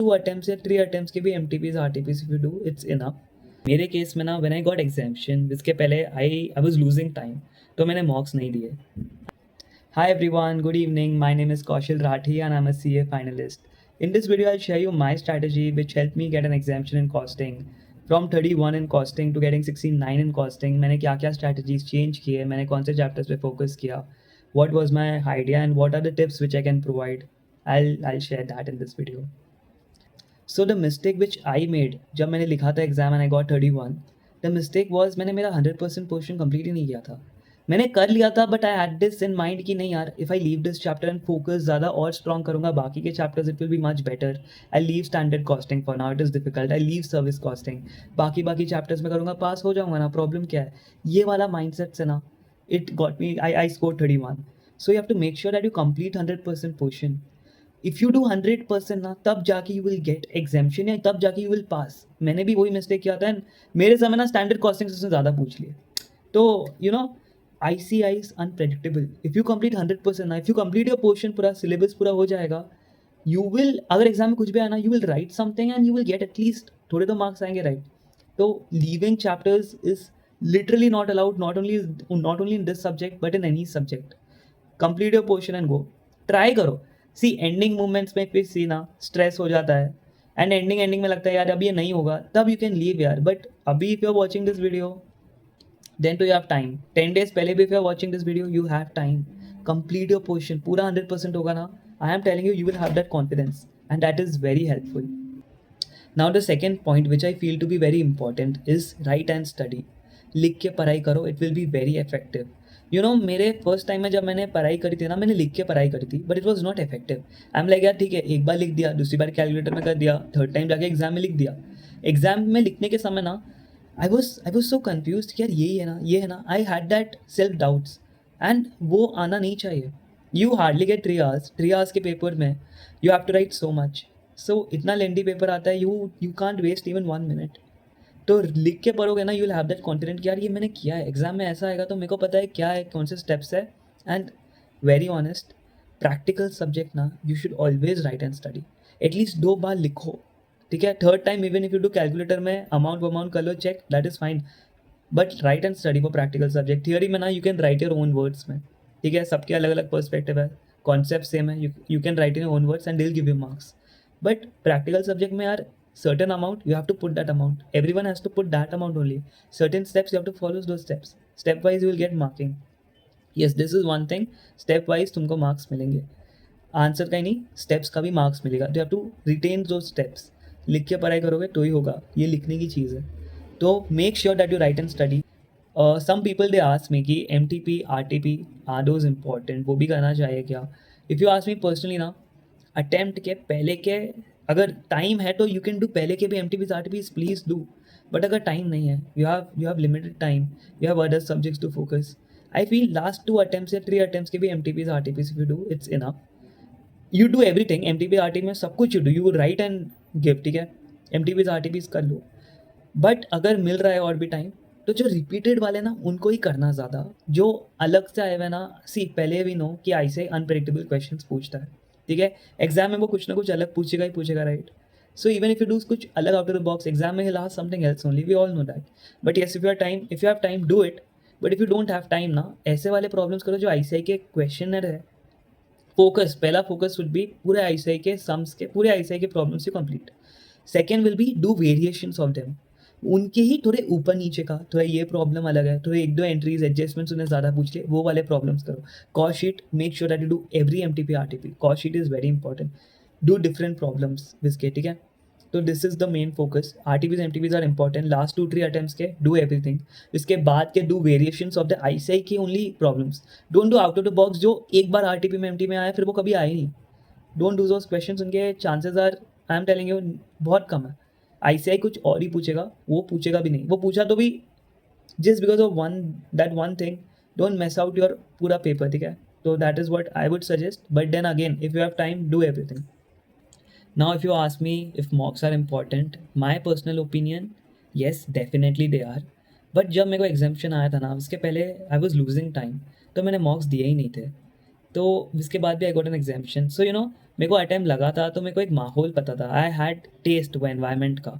2 attempts या 3 attempts के भी MTPs RTPs if you do it's enough. मेरे केस में ना व्हेन आई गॉट एग्जाम्शन इसके पहले आई वाज लूजिंग टाइम, तो मैंने मॉक्स नहीं दिए। Hi everyone, good evening. My name is Kaushal Rathi and I'm a CA finalist. In this video, I'll share you my strategy which helped me get an exemption in costing. From 31 in costing to getting 69 in costing, मैंने क्या क्या strategies change किए, मैंने कौन से chapters पे focus किया, what was my idea and what are the tips which I can provide. I'll share that in this video. So the mistake which I made जब मैंने लिखा था exam and I got 31, the mistake was मैंने मेरा 100% portion complete ही नहीं किया था। मैंने कर लिया था but I had this in mind कि नहीं यार, if I leave this chapter and focus ज़्यादा और स्ट्रॉन्ग करूँगा बाकी के chapters it will be much better. I leave standard costing for now, it is difficult, I leave service costing, बाकी chapters में करूँगा, पास हो जाऊँगा ना, प्रॉब्लम क्या है। ये वाला माइंड सेट से ना it got me, I score 31। So you have to make sure that you complete 100% portion. If you do 100% ना तब जाके यू विल गेट एग्जाम्शन या तब जाके यू विल पास। मैंने भी वही मिस्टेक किया था एंड मेरे समय ना स्टैंडर्ड कॉस्टिंग से उसने ज़्यादा पूछ लिए। तो you know ICI is unpredictable. If you complete 100% ना, if you complete your portion पूरा syllabus पूरा हो जाएगा, you will, अगर एग्जाम में कुछ भी आया ना, you will write something and you will get at least थोड़े तो मार्क्स आएंगे, राइट। तो leaving chapters is literally not allowed, not only in this subject but in any subject. Complete your portion and go. Try करो। सी ending moments में फिर सी ना stress हो जाता है एंड एंडिंग में लगता है यार अब ये नहीं होगा, तब यू कैन लीव यार। बट अभी if you are watching this video then to you have time 10 days पहले भी if you are watching this video you have time, complete your portion पूरा 100% होगा ना, I am telling you you will have that confidence and that is very helpful. Now the second point which I feel to be very important is write and study. लिख के पढ़ाई करो, it will be very effective. You know मेरे first time में जब मैंने पढ़ाई करी थी ना, मैंने लिख के पढ़ाई करी थी but it was not effective. I am like यार ठीक है, एक बार लिख दिया, दूसरी बार कैलकुलेटर में कर दिया, थर्ड टाइम जाके एग्जाम में लिख दिया। एग्जाम में लिखने के समय ना आई वॉज सो कन्फ्यूज कि यार यही है ना, ये है ना, I had that self doubts and वो आना नहीं चाहिए। यू हार्डली गेट 3 hours के पेपर में you have to write so much. So इतना लेंदी पेपर आता है, you can't waste even 1 minute। तो लिख के पढ़ोगे ना, you will have that confident कि यार ये मैंने किया है, एग्जाम में ऐसा आएगा तो मेरे को पता है क्या है, कौन से स्टेप्स है। And very honest, practical subject ना you should always write and study. At least 2 बार लिखो, ठीक है। Third time even if you do calculator में अमाउंट कर लो check, that is fine, but write and study for practical subject. Theory में ना you can write your own words में, ठीक है, सबके अलग अलग पर्सपेक्टिव है, कॉन्सेप्ट सेम है, you can write in your own words and दिल give you marks. But practical subject में यार certain amount you have to put that amount, everyone has to put that amount only, certain steps you have to follow those steps, step wise you will get marking. Yes, this is one thing, step wise तुमको marks मिलेंगे, answer का ही नहीं steps का भी marks मिलेगा, तो you have to retain दो steps. लिख के पढ़ाई करोगे तो ही होगा, ये लिखने की चीज़ है। तो make sure that you write and study. Some people they ask me कि MTP RTP are those important, वो भी करना चाहिए क्या। If you ask me personally ना, अटेम्प्ट के पहले के अगर टाइम है तो यू कैन डू पहले के भी MTPs RTPs please do. But अगर टाइम नहीं है, you have limited time, you have other subjects to focus, I feel last 2 attempts या 3 अटेम्प्ट्स के भी MTPs RTPs if you do it's enough. You do everything, MTP RTP में सब कुछ you do, you write and give, ठीक है, MTPs RTPs कर लो। But अगर मिल रहा है और भी टाइम तो जो रिपीटेड वाले ना उनको ही करना ज़्यादा, जो अलग से आए हुए ना, सी पहले भी नो कि ऐसे अनप्रेडिक्टेबल क्वेश्चंस पूछता है, ठीक है, एग्जाम में वो कुछ ना कुछ अलग पूछेगा ही पूछेगा, right. So even if you do कुछ अलग out of the box, exam में last something else only, we all know that. But yes, if you have time do it. But if you don't have time ना, ऐसे वाले problems करो जो ICI के questionnaire है। फोकस, पहला focus would be पूरे ICI के सम्स के, पूरे ICI के प्रॉब्लम्स से complete. Second will be do variations of them, उनके ही थोड़े ऊपर नीचे का, थोड़ा ये प्रॉब्लम अलग है, थोड़े 1-2 एंट्रीज एडजस्टमेंट्स उन्हें ज़्यादा पूछ ले, वो वाले प्रॉब्लम्स करो। Cost sheet, make sure that you do every MTP RTP, cost sheet is very important, do different problems विसके, ठीक है। तो this is the main focus. RTPs MTPs are important, last 2-3 attempts के डू एवरीथिंग, इसके बाद के do variations of the ICI की only problems, don't do out of the box जो एक बार RTP में MT में आया फिर वो कभी आए नहीं। डोंट डू दोज क्वेश्चंस, उनके chances are, I am telling you, बहुत कम है। ICI कुछ और ही पूछेगा, वो पूछेगा भी नहीं, वो पूछा तो भी just because of one thing, don't mess out your पूरा पेपर, ठीक है। तो that is what I would suggest, but then again if you have time do everything. Now, if you ask me if mocks are important, my personal opinion, yes, definitely they are. But जब मेरे को exemption आया था ना, उसके पहले I was losing time, तो मैंने मॉक्स दिए ही नहीं थे। तो इसके बाद भी I got an exemption. So you know मेरे को अटेम्प्ट लगा था तो मेरे को एक माहौल पता था, आई हैड टेस्ट वो एनवायरनमेंट का,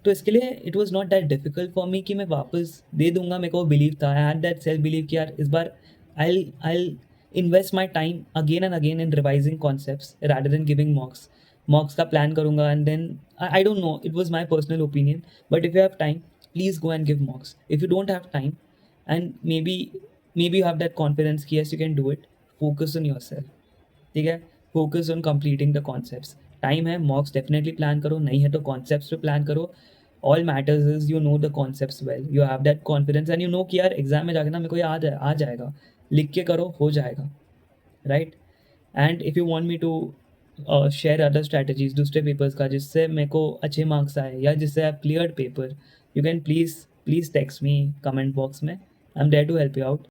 तो इसके लिए it was not that difficult for me कि मैं वापस दे दूंगा। मेरे को बिलीव था, I had that self believe कि यार इस बार I invest my time again and again in revising concepts rather than giving mocks. Mocks का प्लान करूंगा and then I don't know, it was my personal opinion, but if you have time please go and give मॉक्स। If you don't have time and maybe you have that confidence कि yes you can do it, focus on yourself, ठीक है, focus on completing the concepts. Time है, मॉक्स definitely plan करो, नहीं है तो concepts पे plan करो। All matters is you know the concepts well, you have that confidence and you know कि यार एग्जाम में जाके ना मेरे को ये आ जाएगा, लिख के करो हो जाएगा, right. And if you want me to share other strategies दूसरे पेपर्स का जिससे मेरे को अच्छे मार्क्स आए या जिससे I cleared paper, you can please text me comment box में, I am there to help you out.